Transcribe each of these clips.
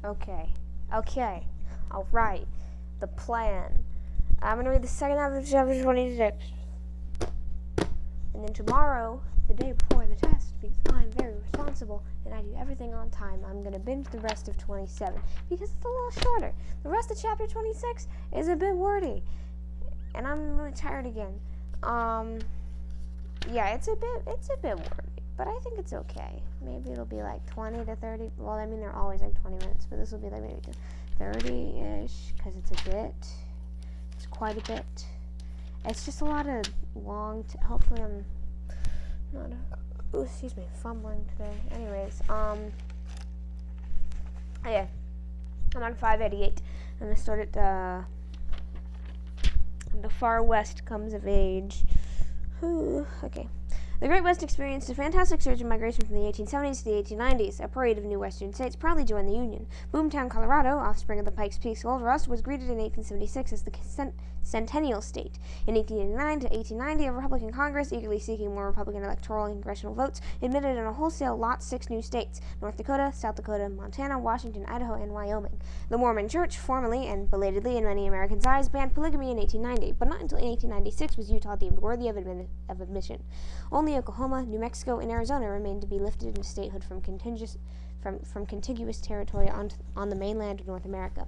Okay. Alright. The plan. I'm gonna read the second half of chapter 26. And then tomorrow, the day before the test, because I'm very responsible and I do everything on time, I'm gonna binge the rest of 27 because it's a little shorter. The rest of chapter 26 is a bit wordy. And I'm really tired again. Yeah, it's a bit wordy, but I think it's okay. Maybe it'll be like 20 to 30. Well, I mean, they're always like 20 minutes, but this will be like maybe 30-ish, because it's quite a bit. It's just a lot of long, hopefully I'm not, fumbling today. Anyways, yeah, I'm on 588. I'm gonna start at, the far west comes of age. Okay. The Great West experienced a fantastic surge in migration from the 1870s to the 1890s. A parade of new western states proudly joined the Union. Boomtown, Colorado, offspring of the Pikes Peak Gold Rush, was greeted in 1876 as the Centennial State. In 1889 to 1890, a Republican Congress, eagerly seeking more Republican electoral and congressional votes, admitted in a wholesale lot 6 new states: North Dakota, South Dakota, Montana, Washington, Idaho, and Wyoming. The Mormon Church, formally and belatedly in many Americans' eyes, banned polygamy in 1890, but not until 1896 was Utah deemed worthy of admission. Only Oklahoma, New Mexico, and Arizona remained to be lifted into statehood from contiguous territory on the mainland of North America.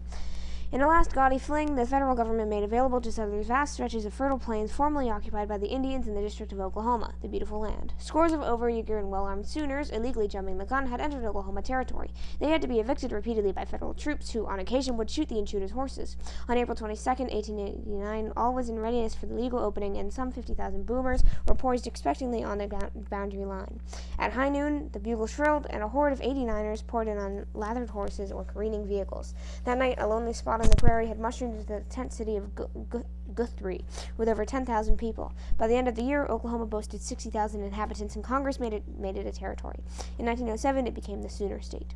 In a last gaudy fling, the federal government made available to settlers vast stretches of fertile plains formerly occupied by the Indians in the District of Oklahoma, the beautiful land. Scores of overeager and well-armed Sooners, illegally jumping the gun, had entered Oklahoma territory. They had to be evicted repeatedly by federal troops, who, on occasion, would shoot the intruders' horses. On April 22, 1889, all was in readiness for the legal opening, and some 50,000 boomers were poised expectantly on the boundary line. At high noon, the bugle shrilled, and a horde of 89ers poured in on lathered horses or careening vehicles. That night, a lonely spot on the prairie had mushroomed into the tent city of Guthrie, with over 10,000 people. By the end of the year, Oklahoma boasted 60,000 inhabitants, and Congress made it a territory. In 1907, it became the Sooner State.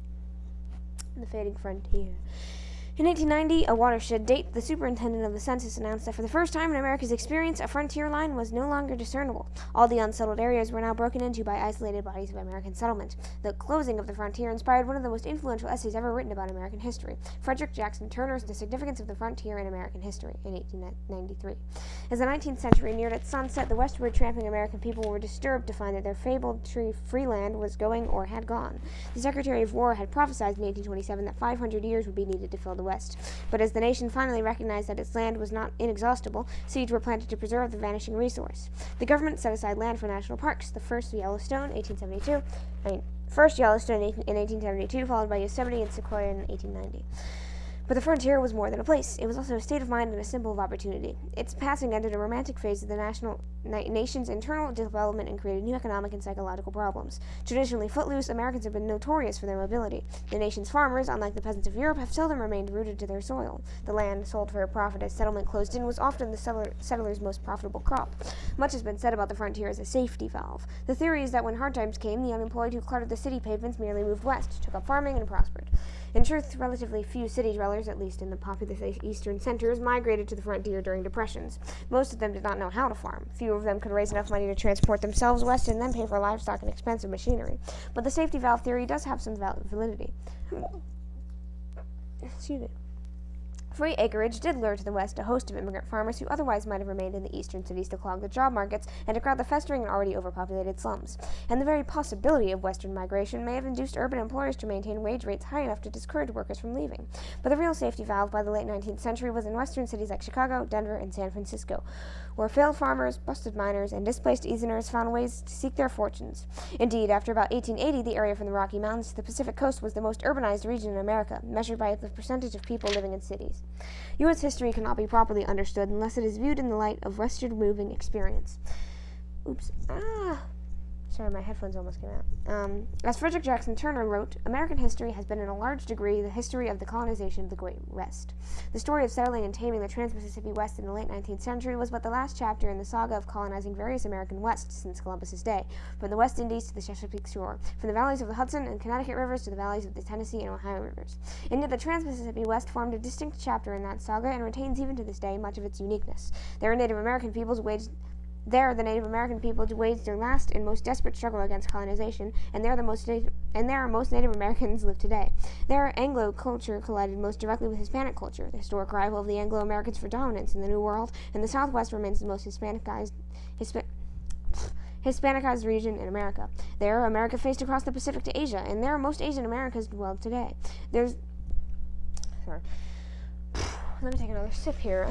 The fading frontier. In 1890, a watershed date, the superintendent of the census announced that for the first time in America's experience, a frontier line was no longer discernible. All the unsettled areas were now broken into by isolated bodies of American settlement. The closing of the frontier inspired one of the most influential essays ever written about American history, Frederick Jackson Turner's The Significance of the Frontier in American History, in 1893. As the 19th century neared its sunset, the westward tramping American people were disturbed to find that their fabled free land was going or had gone. The Secretary of War had prophesied in 1827 that 500 years would be needed to fill the West. But as the nation finally recognized that its land was not inexhaustible, seeds were planted to preserve the vanishing resource. The government set aside land for national parks, the first Yellowstone, in 1872, followed by Yosemite and Sequoia in 1890. But the frontier was more than a place. It was also a state of mind and a symbol of opportunity. Its passing ended a romantic phase of the nation's internal development and created new economic and psychological problems. Traditionally footloose, Americans have been notorious for their mobility. The nation's farmers, unlike the peasants of Europe, have seldom remained rooted to their soil. The land, sold for a profit as settlement closed in, was often the settler's most profitable crop. Much has been said about the frontier as a safety valve. The theory is that when hard times came, the unemployed who cluttered the city pavements merely moved west, took up farming, and prospered. In truth, relatively few city dwellers, at least in the populous eastern centers, migrated to the frontier during depressions. Most of them did not know how to farm. Few of them could raise enough money to transport themselves west and then pay for livestock and expensive machinery. But the safety valve theory does have some validity. Excuse me. Free acreage did lure to the west a host of immigrant farmers who otherwise might have remained in the eastern cities to clog the job markets and to crowd the festering and already overpopulated slums. And the very possibility of western migration may have induced urban employers to maintain wage rates high enough to discourage workers from leaving. But the real safety valve by the late 19th century was in western cities like Chicago, Denver, and San Francisco, where failed farmers, busted miners, and displaced Easterners found ways to seek their fortunes. Indeed, after about 1880, the area from the Rocky Mountains to the Pacific coast was the most urbanized region in America, measured by the percentage of people living in cities. U.S. history cannot be properly understood unless it is viewed in the light of westward moving experience. Sorry, my headphones almost came out. As Frederick Jackson Turner wrote, American history has been in a large degree the history of the colonization of the Great West. The story of settling and taming the Trans-Mississippi West in the late 19th century was but the last chapter in the saga of colonizing various American Wests since Columbus's day, from the West Indies to the Chesapeake shore, from the valleys of the Hudson and Connecticut rivers to the valleys of the Tennessee and Ohio rivers. And yet the Trans-Mississippi West formed a distinct chapter in that saga and retains even to this day much of its uniqueness. There are Native American peoples There, the Native American people waged their last and most desperate struggle against colonization, and there most Native Americans live today. There, Anglo culture collided most directly with Hispanic culture, the historic rival of the Anglo-Americans for dominance in the New World, and the Southwest remains the most Hispanicized region in America. There, America faced across the Pacific to Asia, and there most Asian Americans dwell today. Sorry. Let me take another sip here.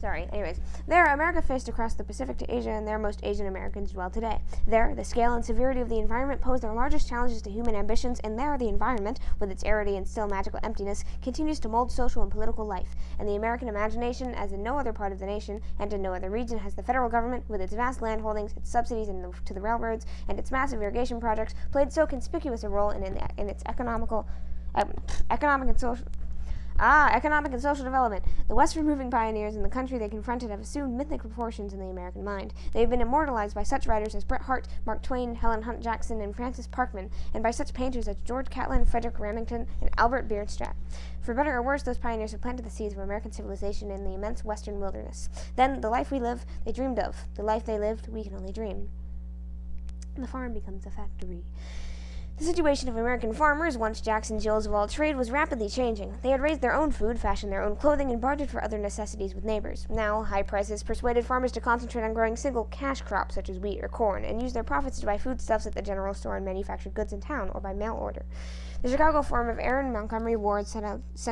Sorry. Anyways, there, America faced across the Pacific to Asia, and there most Asian Americans dwell today. There, the scale and severity of the environment pose their largest challenges to human ambitions, and there, the environment, with its arity and still magical emptiness, continues to mold social and political life. And the American imagination, as in no other part of the nation, and in no other region, has the federal government, with its vast land holdings, its subsidies to the railroads, and its massive irrigation projects, played so conspicuous a role in its economic and social development. The westward-moving pioneers in the country they confronted have assumed mythic proportions in the American mind. They have been immortalized by such writers as Bret Harte, Mark Twain, Helen Hunt Jackson, and Francis Parkman, and by such painters as George Catlin, Frederick Remington, and Albert Bierstadt. For better or worse, those pioneers have planted the seeds of American civilization in the immense western wilderness. Then, the life we live, they dreamed of. The life they lived, we can only dream. The farm becomes a factory. The situation of American farmers, once Jacks and Jills of all trade, was rapidly changing. They had raised their own food, fashioned their own clothing, and bartered for other necessities with neighbors. Now, high prices persuaded farmers to concentrate on growing single cash crops such as wheat or corn, and use their profits to buy foodstuffs at the general store and manufactured goods in town or by mail order. The Chicago firm of Aaron Montgomery Ward sent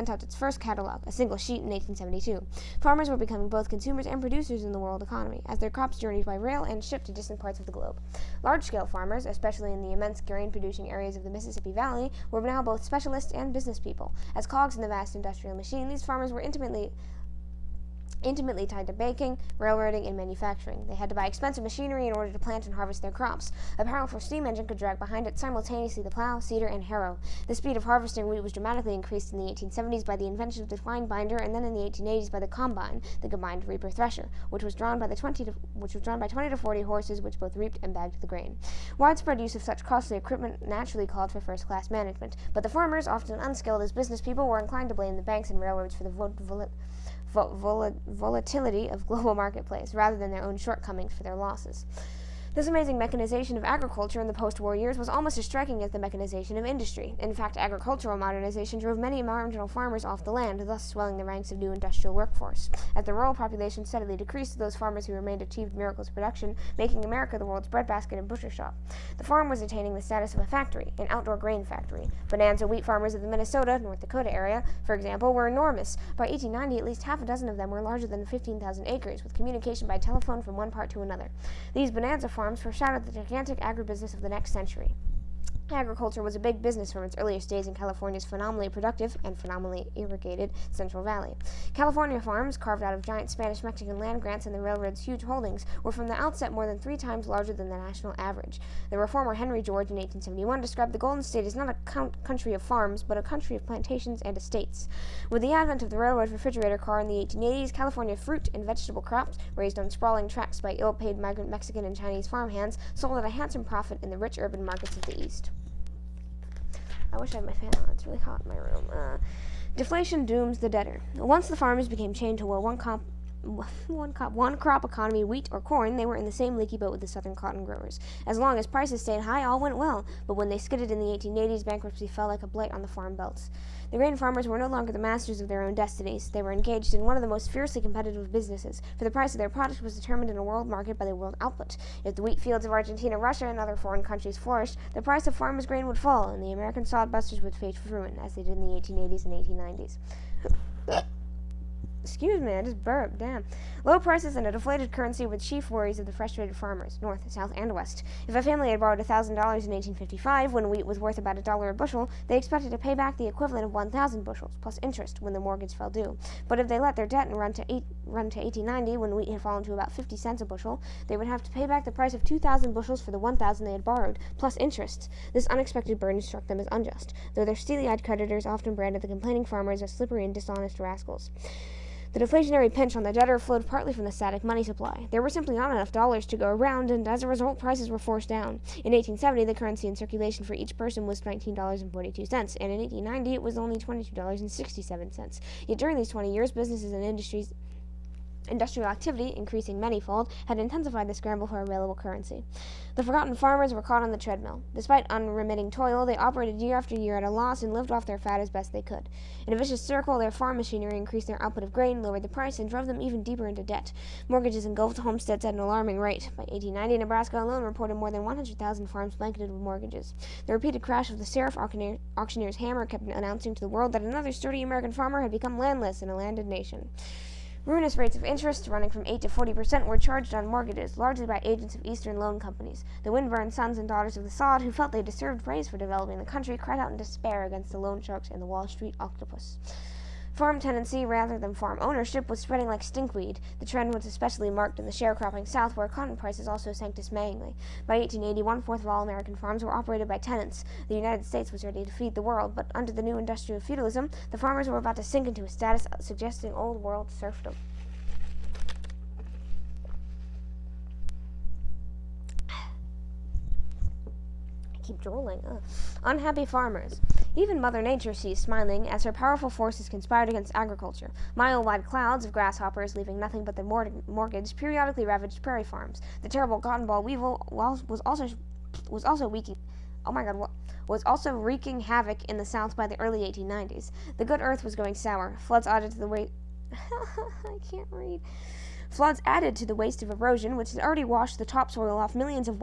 out its first catalog, a single sheet, in 1872. Farmers were becoming both consumers and producers in the world economy, as their crops journeyed by rail and shipped to distant parts of the globe. Large-scale farmers, especially in the immense grain-producing areas of the Mississippi Valley, were now both specialists and business people. As cogs in the vast industrial machine, these farmers were intimately tied to baking, railroading, and manufacturing. They had to buy expensive machinery in order to plant and harvest their crops. A powerful steam engine could drag behind it simultaneously the plow, seeder, and harrow. The speed of harvesting wheat was dramatically increased in the 1870s by the invention of the twine binder, and then in the 1880s by the combine, the combined reaper thresher, which was drawn by 20 to 40 horses, which both reaped and bagged the grain. Widespread use of such costly equipment naturally called for first-class management, but the farmers, often unskilled as business people, were inclined to blame the banks and railroads for the volatility of global marketplace, rather than their own shortcomings for their losses. This amazing mechanization of agriculture in the post-war years was almost as striking as the mechanization of industry. In fact, agricultural modernization drove many marginal farmers off the land, thus swelling the ranks of new industrial workforce. As the rural population steadily decreased, those farmers who remained achieved miracles of production, making America the world's breadbasket and butcher shop. The farm was attaining the status of a factory, an outdoor grain factory. Bonanza wheat farmers of the Minnesota, North Dakota area, for example, were enormous. By 1890, at least half a dozen of them were larger than 15,000 acres, with communication by telephone from one part to another. These bonanza farms foreshadowed the gigantic agribusiness of the next century. Agriculture was a big business from its earliest days in California's phenomenally productive and phenomenally irrigated Central Valley. California farms, carved out of giant Spanish-Mexican land grants and the railroad's huge holdings, were from the outset more than 3 times larger than the national average. The reformer Henry George in 1871 described the Golden State as not a country of farms, but a country of plantations and estates. With the advent of the railroad refrigerator car in the 1880s, California fruit and vegetable crops, raised on sprawling tracts by ill-paid migrant Mexican and Chinese farmhands, sold at a handsome profit in the rich urban markets of the East. I wish I had my fan on. It's really hot in my room. Deflation dooms the debtor. Once the farmers became chained to a one crop economy, wheat or corn, they were in the same leaky boat with the southern cotton growers. As long as prices stayed high, all went well, but when they skidded in the 1880s, bankruptcy fell like a blight on the farm belts. The grain farmers were no longer the masters of their own destinies. They were engaged in one of the most fiercely competitive businesses, for the price of their product was determined in a world market by the world output. If the wheat fields of Argentina, Russia, and other foreign countries flourished, the price of farmers' grain would fall, and the American sodbusters would face ruin, as they did in the 1880s and 1890s. Excuse me, I just burped, damn. Low prices and a deflated currency were the chief worries of the frustrated farmers, north, south, and west. If a family had borrowed $1,000 in 1855, when wheat was worth about $1 a bushel, they expected to pay back the equivalent of 1,000 bushels, plus interest, when the mortgage fell due. But if they let their debt run to 1890, when wheat had fallen to about 50 cents a bushel, they would have to pay back the price of 2,000 bushels for the 1,000 they had borrowed, plus interest. This unexpected burden struck them as unjust, though their steely-eyed creditors often branded the complaining farmers as slippery and dishonest rascals. The deflationary pinch on the debtor flowed partly from the static money supply. There were simply not enough dollars to go around, and as a result, prices were forced down. In 1870, the currency in circulation for each person was $19.42, and in 1890, it was only $22.67. Yet during these 20 years, businesses and industries Industrial activity, increasing manyfold, had intensified the scramble for available currency. The forgotten farmers were caught on the treadmill. Despite unremitting toil, they operated year after year at a loss and lived off their fat as best they could. In a vicious circle, their farm machinery increased their output of grain, lowered the price, and drove them even deeper into debt. Mortgages engulfed homesteads at an alarming rate. By 1890, Nebraska alone reported more than 100,000 farms blanketed with mortgages. The repeated crash of the Seraph auctioneer's hammer kept announcing to the world that another sturdy American farmer had become landless in a landed nation. Ruinous rates of interest, running from 8 to 40%, were charged on mortgages, largely by agents of Eastern loan companies. The windburned sons and daughters of the sod, who felt they deserved praise for developing the country, cried out in despair against the loan sharks and the Wall Street octopus. Farm tenancy, rather than farm ownership, was spreading like stinkweed. The trend was especially marked in the sharecropping South, where cotton prices also sank dismayingly. By 1880, one-fourth of all American farms were operated by tenants. The United States was ready to feed the world, but under the new industrial feudalism, the farmers were about to sink into a status suggesting old-world serfdom. Keep drooling. Unhappy farmers. Even Mother Nature ceased smiling as her powerful forces conspired against agriculture. Mile-wide clouds of grasshoppers, leaving nothing but their mortgage, periodically ravaged prairie farms. The terrible cotton ball weevil was also wreaking havoc in the South by the early 1890s. The good earth was going sour. Floods added to the weight. I can't read. Floods added to the waste of erosion, which had already washed the topsoil off millions of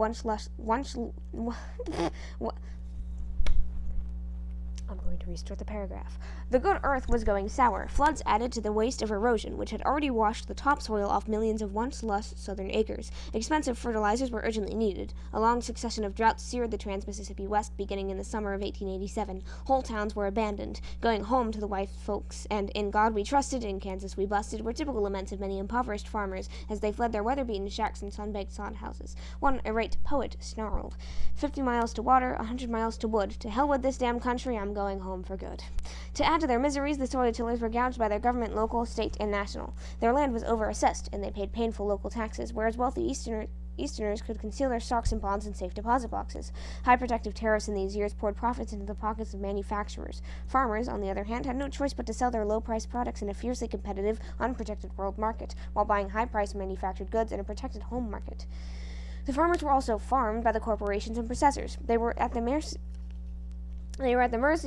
I'm going to restart the paragraph. The good earth was going sour. Floods added to the waste of erosion, which had already washed the topsoil off millions of once lush southern acres. Expensive fertilizers were urgently needed. A long succession of droughts seared the trans-Mississippi West beginning in the summer of 1887. Whole towns were abandoned. Going home to the white folks, and In God We Trusted, in Kansas We Busted, were typical laments of many impoverished farmers as they fled their weather-beaten shacks and sun-baked sod houses. One irate poet snarled, 50 miles to water, 100 miles to wood. To hell with this damn country, I'm going home for good. To add to their miseries, the soil tillers were gouged by their government, local, state, and national. Their land was over-assessed, and they paid painful local taxes, whereas wealthy Easterners could conceal their stocks in bonds in safe deposit boxes. High protective tariffs in these years poured profits into the pockets of manufacturers. Farmers, on the other hand, had no choice but to sell their low-priced products in a fiercely competitive, unprotected world market, while buying high-priced manufactured goods in a protected home market. The farmers were also farmed by the corporations and processors. They were at the mercy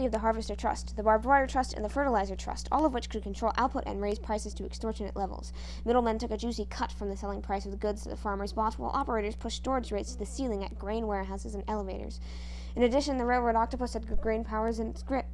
of the Harvester Trust, the Barbed Wire Trust, and the Fertilizer Trust, all of which could control output and raise prices to extortionate levels. Middlemen took a juicy cut from the selling price of the goods that the farmers bought, while operators pushed storage rates to the ceiling at grain warehouses and elevators. In addition, the railroad octopus had grain growers in its grip.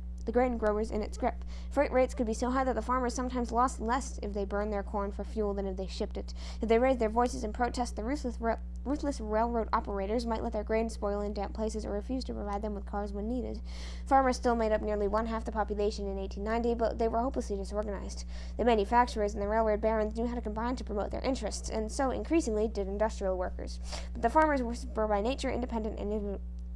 Freight rates could be so high that the farmers sometimes lost less if they burned their corn for fuel than if they shipped it. If they raised their voices in protest, the ruthless railroad operators might let their grain spoil in damp places or refuse to provide them with cars when needed. Farmers still made up nearly one-half the population in 1890, but they were hopelessly disorganized. The manufacturers and the railroad barons knew how to combine to promote their interests, and so increasingly did industrial workers. But the farmers were by nature independent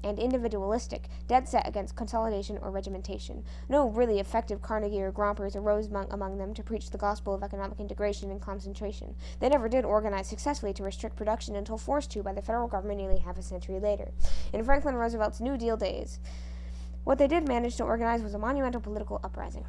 and individualistic, dead set against consolidation or regimentation. No really effective Carnegie or Grompers arose among them to preach the gospel of economic integration and concentration. They never did organize successfully to restrict production until forced to by the federal government nearly half a century later, in Franklin Roosevelt's New Deal days. What they did manage to organize was a monumental political uprising.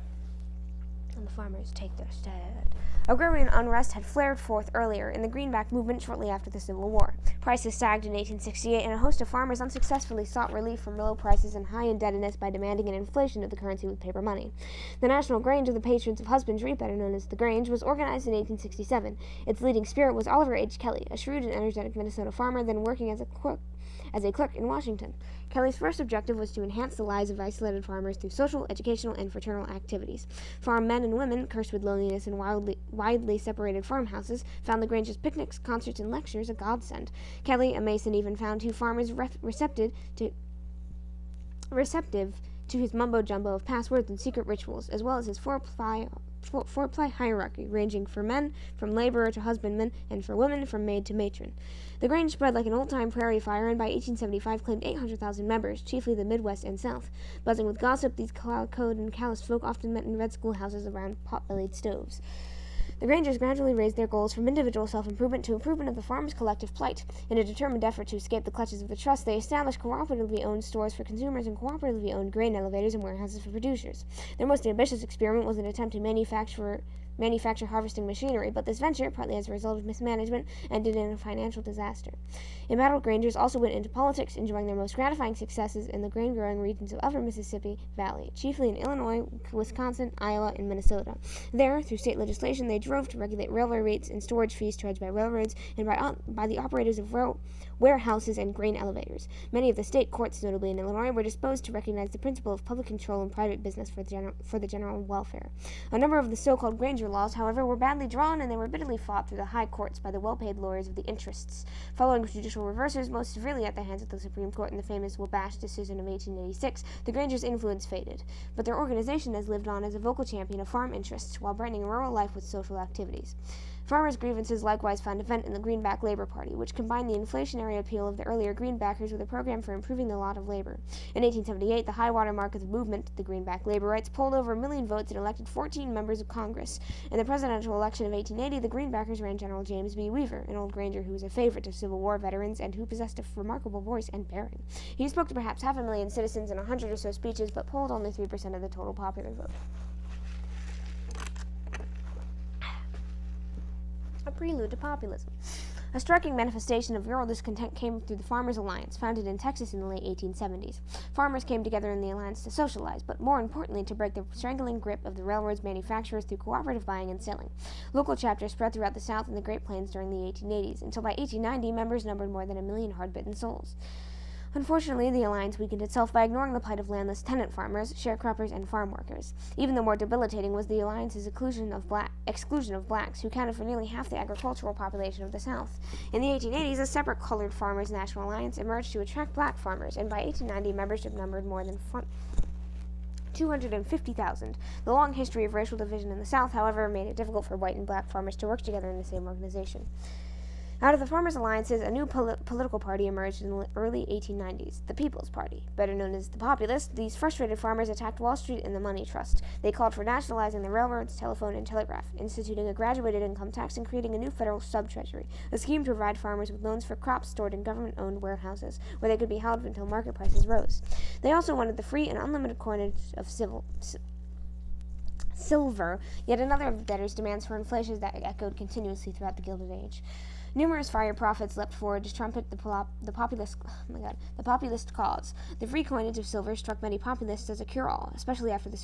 And the farmers take their stand. Agrarian unrest had flared forth earlier in the Greenback movement shortly after the Civil War. Prices sagged in 1868, and a host of farmers unsuccessfully sought relief from low prices and high indebtedness by demanding an inflation of the currency with paper money. The National Grange of the Patrons of Husbandry, better known as the Grange, was organized in 1867. Its leading spirit was Oliver H. Kelly, a shrewd and energetic Minnesota farmer then working as a clerk in Washington. Kelly's first objective was to enhance the lives of isolated farmers through social, educational, and fraternal activities. Farm men and women, cursed with loneliness in widely separated farmhouses, found the Grange's picnics, concerts, and lectures a godsend. Kelly, a Mason, even found two farmers receptive to his mumbo-jumbo of passwords and secret rituals, as well as his four-ply hierarchy, ranging for men from laborer to husbandman, and for women from maid to matron. The Grange spread like an old-time prairie fire, and by 1875 claimed 800,000 members, chiefly the Midwest and South. Buzzing with gossip, these cloud-coded and calloused folk often met in red schoolhouses around pot-bellied stoves. The Grangers gradually raised their goals from individual self-improvement to improvement of the farmers' collective plight. In a determined effort to escape the clutches of the trust, they established cooperatively owned stores for consumers and cooperatively owned grain elevators and warehouses for producers. Their most ambitious experiment was an attempt to manufacture manufacture harvesting machinery, but this venture, partly as a result of mismanagement, ended in a financial disaster. Embattled Grangers also went into politics, enjoying their most gratifying successes in the grain-growing regions of upper Mississippi Valley, chiefly in Illinois, Wisconsin, Iowa, and Minnesota. There, through state legislation, they drove to regulate railway rates and storage fees charged by railroads and by the operators of warehouses and grain elevators. Many of the state courts, notably in Illinois, were disposed to recognize the principle of public control and private business for the general welfare. A number of the so-called Granger laws, however, were badly drawn, and they were bitterly fought through the high courts by the well-paid lawyers of the interests. Following judicial reversals, most severely at the hands of the Supreme Court in the famous Wabash decision of 1886, the Grangers' influence faded, but their organization has lived on as a vocal champion of farm interests while brightening rural life with social activities. Farmers' grievances likewise found a vent in the Greenback Labor Party, which combined the inflationary appeal of the earlier Greenbackers with a program for improving the lot of labor. In 1878, the high-water mark of the movement, the Greenback Laborites, polled over 1 million votes and elected 14 members of Congress. In the presidential election of 1880, the Greenbackers ran General James B. Weaver, an old Granger who was a favorite of Civil War veterans and who possessed a remarkable voice and bearing. He spoke to perhaps 500,000 citizens in 100 or so speeches, but polled only 3% of the total popular vote. A prelude to populism. A striking manifestation of rural discontent came through the Farmers' Alliance, founded in Texas in the late 1870s. Farmers came together in the alliance to socialize, but more importantly to break the strangling grip of the railroad's manufacturers through cooperative buying and selling. Local chapters spread throughout the South and the Great Plains during the 1880s, until by 1890 members numbered more than 1 million hard-bitten souls. Unfortunately, the alliance weakened itself by ignoring the plight of landless tenant farmers, sharecroppers, and farm workers. Even the more debilitating was the alliance's exclusion of blacks, who counted for nearly half the agricultural population of the South. In the 1880s, a separate Colored Farmers National Alliance emerged to attract black farmers, and by 1890, membership numbered more than 250,000. The long history of racial division in the South, however, made it difficult for white and black farmers to work together in the same organization. Out of the Farmers' Alliances, a new political party emerged in the early 1890s, the People's Party. Better known as the Populists, these frustrated farmers attacked Wall Street and the money trust. They called for nationalizing the railroads, telephone, and telegraph, instituting a graduated income tax, and creating a new federal sub-treasury, a scheme to provide farmers with loans for crops stored in government-owned warehouses, where they could be held until market prices rose. They also wanted the free and unlimited coinage of silver, yet another of the debtors' demands for inflation that echoed continuously throughout the Gilded Age. Numerous fire prophets leapt forward to trumpet the populist cause. The free coinage of silver struck many populists as a cure-all, especially after the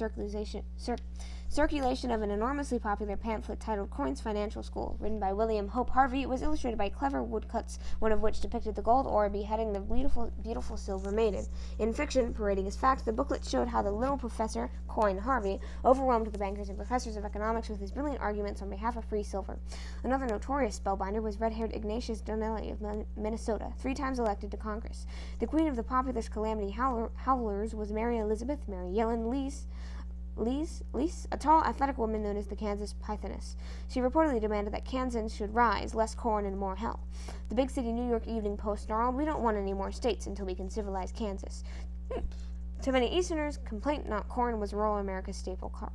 circulation of an enormously popular pamphlet titled Coin's Financial School, written by William Hope Harvey. It was illustrated by clever woodcuts, one of which depicted the gold ore beheading the beautiful silver maiden. In fiction, parading as fact, the booklet showed how the little professor, Coin Harvey, overwhelmed the bankers and professors of economics with his brilliant arguments on behalf of free silver. Another notorious spellbinder was red-haired Ignatius Donnelly of Minnesota, 3 times elected to Congress. The queen of the populist calamity howlers was Mary Elizabeth Mary Yellen Lees, a tall, athletic woman known as the Kansas Pythoness. She reportedly demanded that Kansans should rise, less corn and more hell. The big city New York Evening Post snarled, "We don't want any more states until we can civilize Kansas." To many Easterners, complaint, not corn, was rural America's staple crop.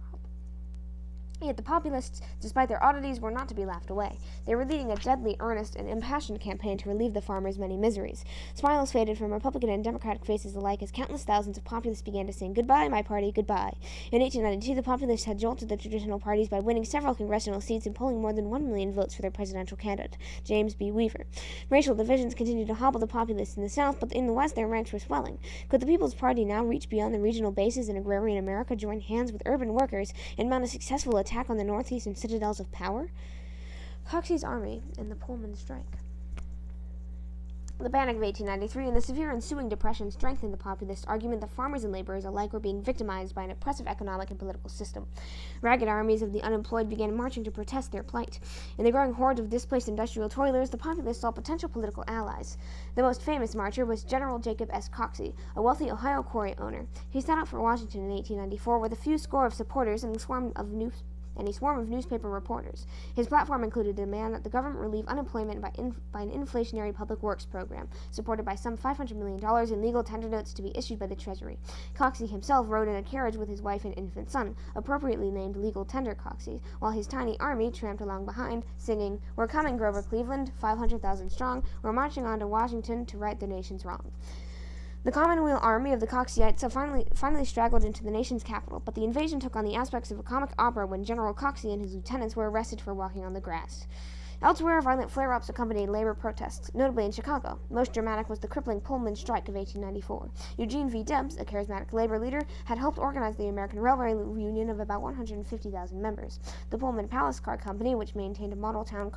Yet the populists, despite their oddities, were not to be laughed away. They were leading a deadly, earnest, and impassioned campaign to relieve the farmers' many miseries. Smiles faded from Republican and Democratic faces alike as countless thousands of populists began to sing, "Goodbye, my party, goodbye." In 1892, the populists had jolted the traditional parties by winning several congressional seats and polling more than 1 million votes for their presidential candidate, James B. Weaver. Racial divisions continued to hobble the populists in the South, but in the West their ranks were swelling. Could the People's Party now reach beyond the regional bases in agrarian America, join hands with urban workers, and mount a successful attack on the northeastern citadels of power? Coxey's Army and the Pullman Strike. The Panic of 1893 and the severe ensuing depression strengthened the populist argument that farmers and laborers alike were being victimized by an oppressive economic and political system. Ragged armies of the unemployed began marching to protest their plight. In the growing horde of displaced industrial toilers, the populists saw potential political allies. The most famous marcher was General Jacob S. Coxey, a wealthy Ohio quarry owner. He set out for Washington in 1894 with a few score of supporters and a swarm of newspaper reporters. His platform included a demand that the government relieve unemployment by an inflationary public works program, supported by some $500 million in legal tender notes to be issued by the Treasury. Coxey himself rode in a carriage with his wife and infant son, appropriately named Legal Tender Coxey, while his tiny army tramped along behind, singing, "We're coming, Grover Cleveland, 500,000 strong, we're marching on to Washington to right the nation's wrong." The Commonweal army of the Coxyites finally straggled into the nation's capital, but the invasion took on the aspects of a comic opera when General Coxey and his lieutenants were arrested for walking on the grass. Elsewhere, violent flare-ups accompanied labor protests, notably in Chicago. Most dramatic was the crippling Pullman strike of 1894. Eugene V. Debs, a charismatic labor leader, had helped organize the American Railway Union of about 150,000 members. The Pullman Palace Car Company, which maintained a model town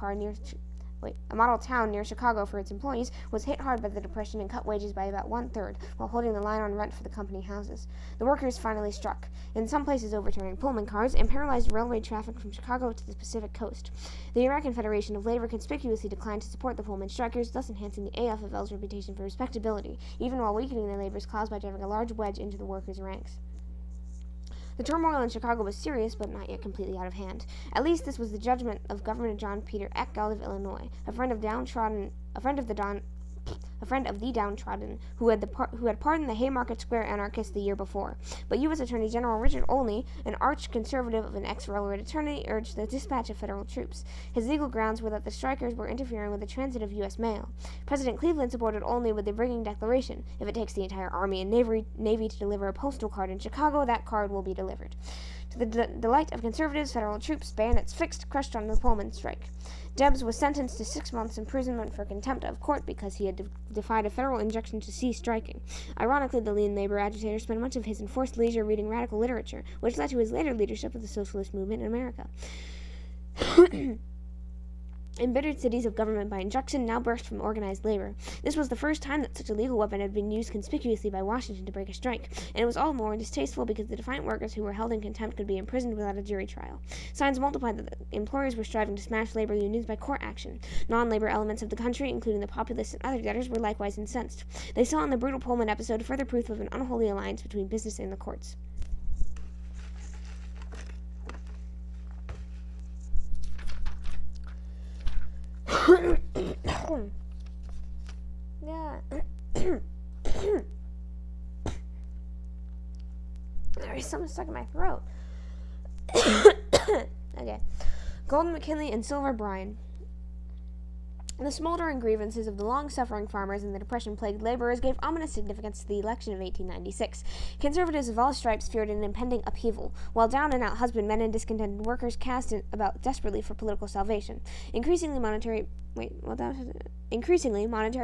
near Chicago for its employees, was hit hard by the Depression and cut wages by about one-third, while holding the line on rent for the company houses. The workers finally struck, in some places overturning Pullman cars and paralyzed railway traffic from Chicago to the Pacific coast. The American Federation of Labor conspicuously declined to support the Pullman strikers, thus enhancing the AFL's reputation for respectability, even while weakening the labor's cause by driving a large wedge into the workers' ranks. The turmoil in Chicago was serious, but not yet completely out of hand. At least this was the judgment of Governor John Peter Eckgeld of Illinois, a friend of the downtrodden, who had pardoned the Haymarket Square anarchists the year before. But U.S. Attorney General Richard Olney, an arch-conservative of an ex-railroad attorney, urged the dispatch of federal troops. His legal grounds were that the strikers were interfering with the transit of U.S. mail. President Cleveland supported Olney with the bringing declaration: "If it takes the entire Army and Navy to deliver a postal card in Chicago, that card will be delivered." To the delight of conservatives, federal troops, bayonets fixed, crushed on the Pullman strike. Debs was sentenced to 6 months' imprisonment for contempt of court because he had defied a federal injunction to cease striking. Ironically, the lean labor agitator spent much of his enforced leisure reading radical literature, which led to his later leadership of the socialist movement in America. Embittered cities of government by injunction now burst from organized labor. This was the first time that such a legal weapon had been used conspicuously by Washington to break a strike, and it was all the more distasteful because the defiant workers who were held in contempt could be imprisoned without a jury trial. Signs multiplied that the employers were striving to smash labor unions by court action. Non-labor elements of the country, including the populace and other debtors, were likewise incensed. They saw in the brutal Pullman episode further proof of an unholy alliance between business and the courts. Yeah. There's something stuck in my throat. Okay. Gold McKinley and Silver Bryan. The smoldering grievances of the long-suffering farmers and the depression-plagued laborers gave ominous significance to the election of 1896. Conservatives of all stripes feared an impending upheaval, while down-and-out husbandmen and discontented workers cast about desperately for political salvation. Increasingly, monetary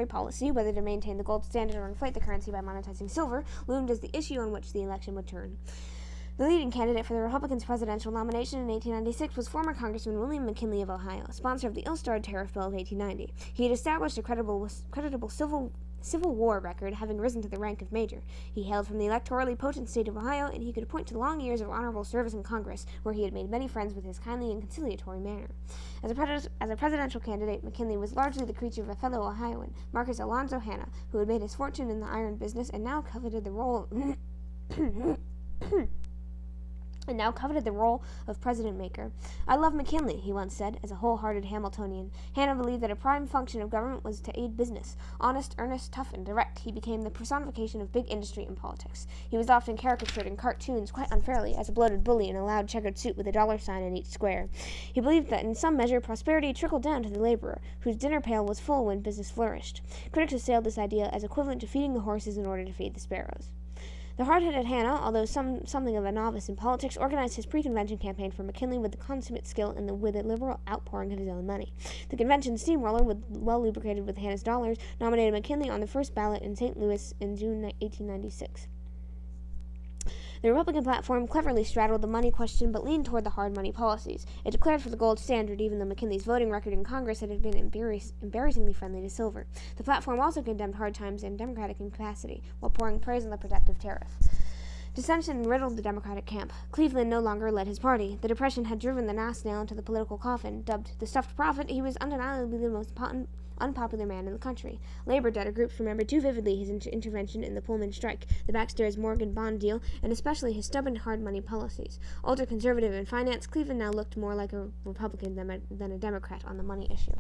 policy, whether to maintain the gold standard or inflate the currency by monetizing silver, loomed as the issue on which the election would turn. The leading candidate for the Republicans' presidential nomination in 1896 was former Congressman William McKinley of Ohio, sponsor of the ill-starred Tariff Bill of 1890. He had established a creditable Civil War record, having risen to the rank of major. He hailed from the electorally potent state of Ohio, and he could point to long years of honorable service in Congress, where he had made many friends with his kindly and conciliatory manner. As a presidential candidate, McKinley was largely the creature of a fellow Ohioan, Marcus Alonzo Hanna, who had made his fortune in the iron business and now coveted the role of president-maker. "I love McKinley," he once said, as a whole-hearted Hamiltonian. Hanna believed that a prime function of government was to aid business. Honest, earnest, tough, and direct, he became the personification of big industry in politics. He was often caricatured in cartoons, quite unfairly, as a bloated bully in a loud checkered suit with a dollar sign in each square. He believed that in some measure prosperity trickled down to the laborer, whose dinner pail was full when business flourished. Critics assailed this idea as equivalent to feeding the horses in order to feed the sparrows. The hard-headed Hanna, although something of a novice in politics, organized his pre-convention campaign for McKinley with the consummate skill and with a liberal outpouring of his own money. The convention steamroller, well lubricated with Hanna's dollars, nominated McKinley on the first ballot in St. Louis in June 1896. The Republican platform cleverly straddled the money question but leaned toward the hard money policies. It declared for the gold standard, even though McKinley's voting record in Congress had been embarrassingly friendly to silver. The platform also condemned hard times and democratic incapacity, while pouring praise on the protective tariff. Dissension riddled the Democratic camp. Cleveland no longer led his party. The Depression had driven the last nail into the political coffin. Dubbed the stuffed prophet, he was undeniably the most unpopular man in the country. Labor debtor groups remembered too vividly his intervention in the Pullman strike, the Baxter's-Morgan bond deal, and especially his stubborn hard money policies. Ultra-conservative in finance, Cleveland now looked more like a Republican than a Democrat on the money issue.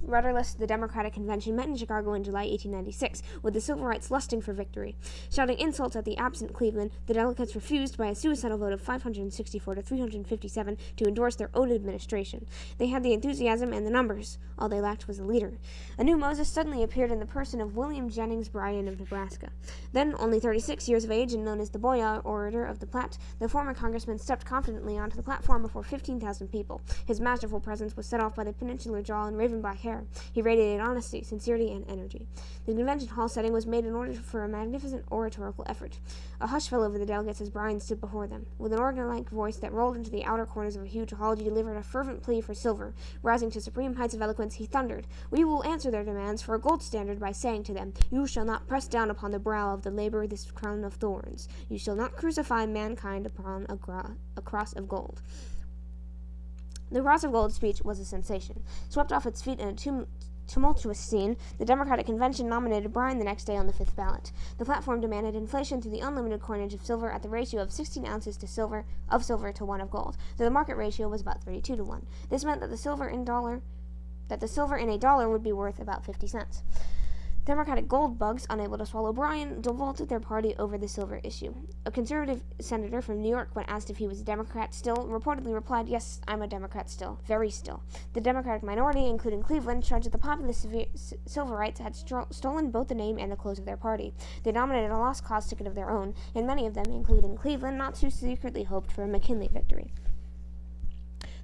Rudderless, the Democratic Convention met in Chicago in July 1896, with the Silverites lusting for victory. Shouting insults at the absent Cleveland, the delegates refused by a suicidal vote of 564 to 357 to endorse their own administration. They had the enthusiasm and the numbers. All they lacked was a leader. A new Moses suddenly appeared in the person of William Jennings Bryan of Nebraska. Then, only 36 years of age and known as the Boy Orator of the Platte, the former congressman stepped confidently onto the platform before 15,000 people. His masterful presence was set off by the peninsular jaw and raven black hair. He radiated honesty, sincerity, and energy. The convention hall setting was made in order for a magnificent oratorical effort. A hush fell over the delegates as Bryan stood before them. With an organ-like voice that rolled into the outer corners of a huge hall, he delivered a fervent plea for silver. Rising to supreme heights of eloquence, he thundered, "We will answer their demands for a gold standard by saying to them, you shall not press down upon the brow of the labor this crown of thorns. You shall not crucify mankind upon a cross of gold." The Cross of Gold speech was a sensation. Swept off its feet in a tumultuous scene, the Democratic Convention nominated Bryan the next day on the 5th ballot. The platform demanded inflation through the unlimited coinage of silver at the ratio of 16 ounces of silver to 1 of gold, though the market ratio was about 32 to 1. This meant that the silver in a dollar would be worth about 50 cents. Democratic gold bugs, unable to swallow Bryan, devolted their party over the silver issue. A conservative senator from New York, when asked if he was a Democrat still, reportedly replied, "Yes, I'm a Democrat still, very still." The Democratic minority, including Cleveland, charged that the populist Silverites had stolen both the name and the clothes of their party. They nominated a lost cause ticket of their own, and many of them, including Cleveland, not too secretly hoped for a McKinley victory.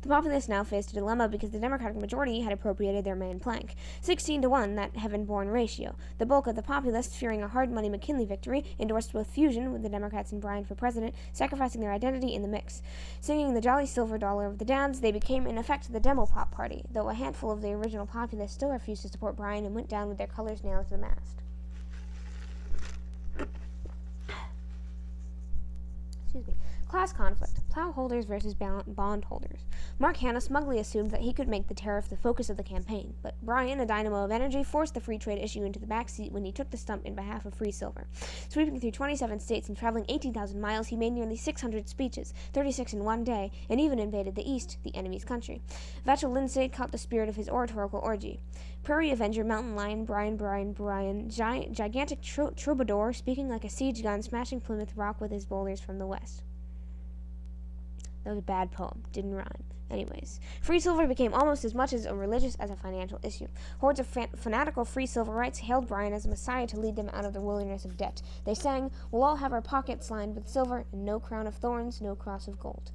The populace now faced a dilemma because the Democratic majority had appropriated their main plank, 16 to 1, that heaven-born ratio. The bulk of the populace, fearing a hard-money McKinley victory, endorsed both fusion with the Democrats and Bryan for president, sacrificing their identity in the mix. Singing the Jolly Silver Dollar of the Dads, they became, in effect, the Demopop Party, though a handful of the original populace still refused to support Bryan and went down with their colors nailed to the mast. Class conflict. Plowholders versus bondholders. Mark Hanna smugly assumed that he could make the tariff the focus of the campaign, but Bryan, a dynamo of energy, forced the free trade issue into the backseat when he took the stump in behalf of free silver. Sweeping through 27 states and traveling 18,000 miles, he made nearly 600 speeches, 36 in one day, and even invaded the East, the enemy's country. Vachel Lindsay caught the spirit of his oratorical orgy. Prairie Avenger, Mountain Lion, Bryan, gigantic troubadour, speaking like a siege gun, smashing Plymouth Rock with his boulders from the west. That was a bad poem. Didn't rhyme. Anyways, free silver became almost as much as a religious as a financial issue. Hordes of fanatical free silverites hailed Bryan as a messiah to lead them out of the wilderness of debt. They sang, "We'll all have our pockets lined with silver, and no crown of thorns, no cross of gold."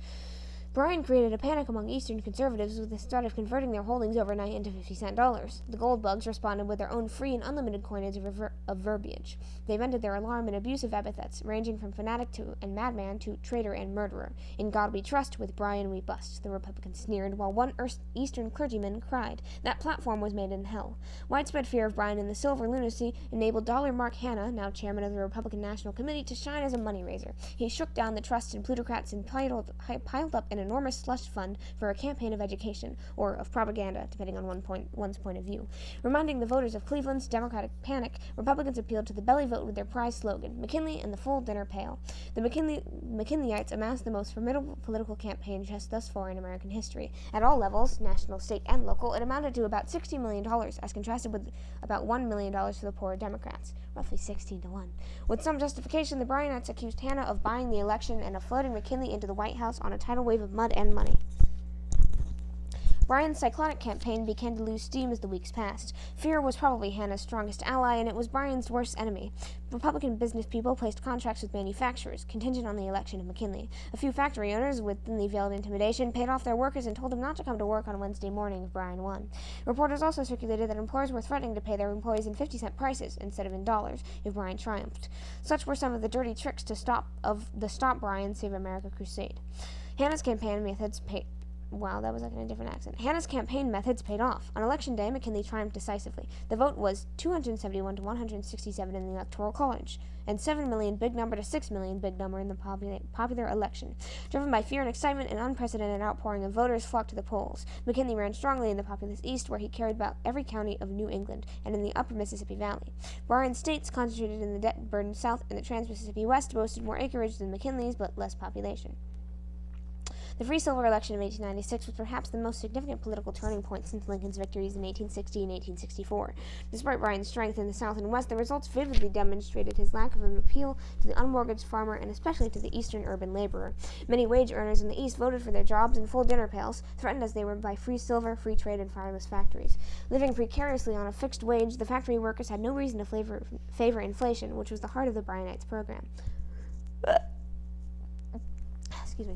Bryan created a panic among Eastern conservatives with the threat of converting their holdings overnight into 50-cent dollars. The gold bugs responded with their own free and unlimited coinage of verbiage. They vented their alarm in abusive epithets, ranging from fanatic and madman to traitor and murderer. "In God we trust, with Bryan we bust," the Republicans sneered, while one Eastern clergyman cried, "That platform was made in hell." Widespread fear of Bryan and the silver lunacy enabled Dollar Mark Hanna, now chairman of the Republican National Committee, to shine as a money raiser. He shook down the trust in plutocrats and piled up an enormous slush fund for a campaign of education, or of propaganda, depending on one's point of view. Reminding the voters of Cleveland's Democratic panic, Republicans appealed to the belly vote with their prize slogan, "McKinley and the full dinner pail." The McKinleyites amassed the most formidable political campaign just thus far in American history. At all levels, national, state, and local, it amounted to about $60 million, as contrasted with about $1 million for the poorer Democrats, roughly 16 to 1. With some justification, the Bryanites accused Hanna of buying the election and of floating McKinley into the White House on a tidal wave of mud and money. Bryan's cyclonic campaign began to lose steam as the weeks passed. Fear was probably Hanna's strongest ally, and it was Bryan's worst enemy. Republican business people placed contracts with manufacturers, contingent on the election of McKinley. A few factory owners, with thinly veiled intimidation, paid off their workers and told them not to come to work on Wednesday morning if Bryan won. Reporters also circulated that employers were threatening to pay their employees in 50-cent prices instead of in dollars if Bryan triumphed. Such were some of the dirty tricks to Stop Bryan, Save America crusade. Hanna's campaign methods paid Wow, that was like in a different accent. Hanna's campaign methods paid off. On Election Day, McKinley triumphed decisively. The vote was 271 to 167 in the Electoral College, and 7 million big number to 6 million big number in the popular election. Driven by fear and excitement, an unprecedented outpouring of voters flocked to the polls. McKinley ran strongly in the populous East, where he carried about every county of New England, and in the upper Mississippi Valley. Bryan's states, concentrated in the debt-burdened South and the trans-Mississippi West, boasted more acreage than McKinley's, but less population. The free silver election of 1896 was perhaps the most significant political turning point since Lincoln's victories in 1860 and 1864. Despite Bryan's strength in the South and West, the results vividly demonstrated his lack of an appeal to the unmortgaged farmer and especially to the eastern urban laborer. Many wage earners in the East voted for their jobs and full dinner pails, threatened as they were by free silver, free trade, and fireless factories. Living precariously on a fixed wage, the factory workers had no reason to favor inflation, which was the heart of the Bryanites' program.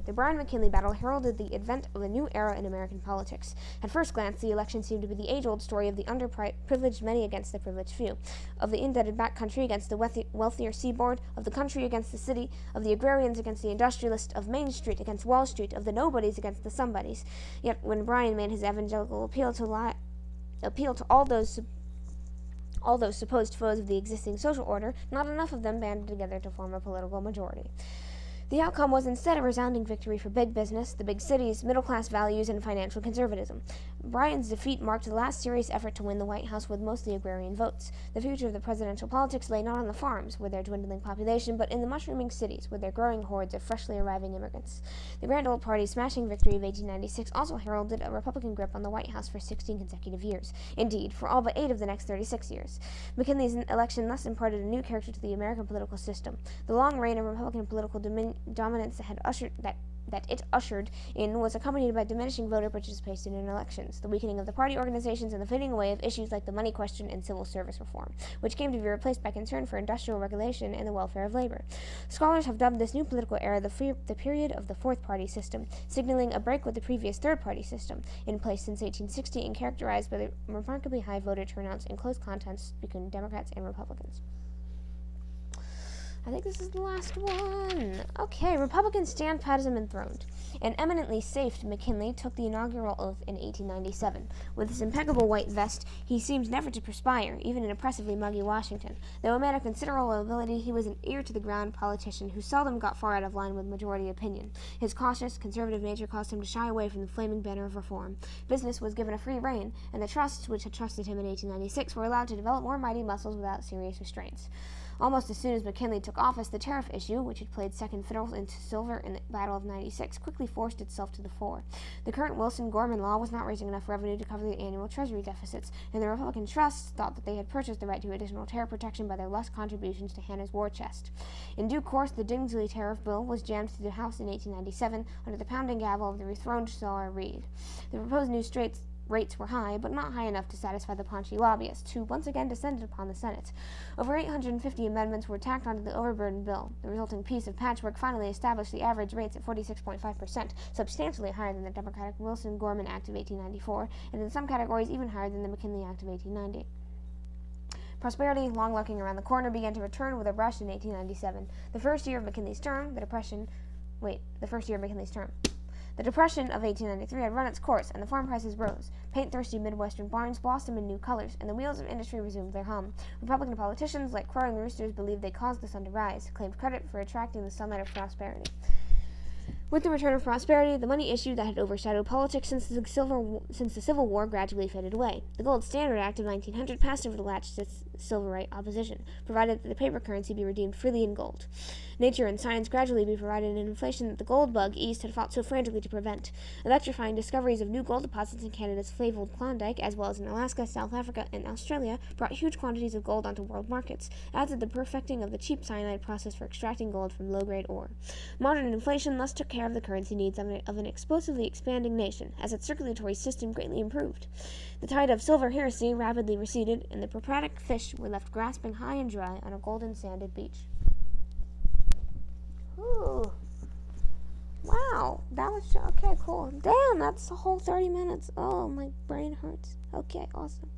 The Bryan-McKinley battle heralded the advent of a new era in American politics. At first glance, the election seemed to be the age-old story of the underprivileged many against the privileged few, of the indebted backcountry against the wealthier seaboard, of the country against the city, of the agrarians against the industrialists, of Main Street against Wall Street, of the nobodies against the somebodies. Yet when Bryan made his evangelical appeal to all those supposed foes of the existing social order, not enough of them banded together to form a political majority. The outcome was instead a resounding victory for big business, the big cities, middle-class values, and financial conservatism. Bryan's defeat marked the last serious effort to win the White House with mostly agrarian votes. The future of the presidential politics lay not on the farms, with their dwindling population, but in the mushrooming cities, with their growing hordes of freshly arriving immigrants. The Grand Old Party's smashing victory of 1896 also heralded a Republican grip on the White House for 16 consecutive years. Indeed, for all but 8 of the next 36 years. McKinley's election thus imparted a new character to the American political system. The long reign of Republican political dominance that it ushered in was accompanied by diminishing voter participation in elections, the weakening of the party organizations, and the fading away of issues like the money question and civil service reform, which came to be replaced by concern for industrial regulation and the welfare of labor. Scholars have dubbed this new political era the period of the fourth party system, signaling a break with the previous third party system, in place since 1860 and characterized by the remarkably high voter turnouts and close contests between Democrats and Republicans. I think this is the last one. Okay, Republicans stand pat as enthroned. An eminently safe McKinley took the inaugural oath in 1897. With his impeccable white vest, he seemed never to perspire, even in oppressively muggy Washington. Though a man of considerable ability, he was an ear-to-the-ground politician who seldom got far out of line with majority opinion. His cautious, conservative nature caused him to shy away from the flaming banner of reform. Business was given a free rein, and the trusts which had trusted him in 1896 were allowed to develop more mighty muscles without serious restraints. Almost as soon as McKinley took office, the tariff issue, which had played second fiddle to silver in the Battle of 96, quickly forced itself to the fore. The current Wilson-Gorman law was not raising enough revenue to cover the annual treasury deficits, and the Republican trusts thought that they had purchased the right to additional tariff protection by their less contributions to Hanna's war chest. In due course, the Dingsley tariff bill was jammed through the House in 1897 under the pounding gavel of the rethroned Sawyer Reed. The proposed new rates were high, but not high enough to satisfy the paunchy lobbyists, who once again descended upon the Senate. Over 850 amendments were tacked onto the overburdened bill. The resulting piece of patchwork finally established the average rates at 46.5%, substantially higher than the Democratic Wilson-Gorman Act of 1894, and in some categories even higher than the McKinley Act of 1890. Prosperity, long lurking around the corner, began to return with a rush in 1897. The first year of McKinley's term. The Depression of 1893 had run its course, and the farm prices rose. Paint-thirsty Midwestern barns blossomed in new colors, and the wheels of industry resumed their hum. Republican politicians, like crowing roosters, believed they caused the sun to rise, claimed credit for attracting the sunlight of prosperity. With the return of prosperity, the money issue that had overshadowed politics since the Civil War gradually faded away. The Gold Standard Act of 1900 passed over the latch to Silverite opposition, provided that the paper currency be redeemed freely in gold. Nature and science gradually be provided an inflation that the gold bug East had fought so frantically to prevent. Electrifying discoveries of new gold deposits in Canada's fabled Klondike, as well as in Alaska, South Africa, and Australia, brought huge quantities of gold onto world markets, as did the perfecting of the cheap cyanide process for extracting gold from low-grade ore. Modern inflation thus took care of the currency needs of an explosively expanding nation, as its circulatory system greatly improved. The tide of silver heresy rapidly receded, and the Propratic fish were left grasping high and dry on a golden sanded beach. Ooh. Wow, that was okay, cool. Damn, that's the whole 30 minutes. Oh, my brain hurts. Okay, awesome.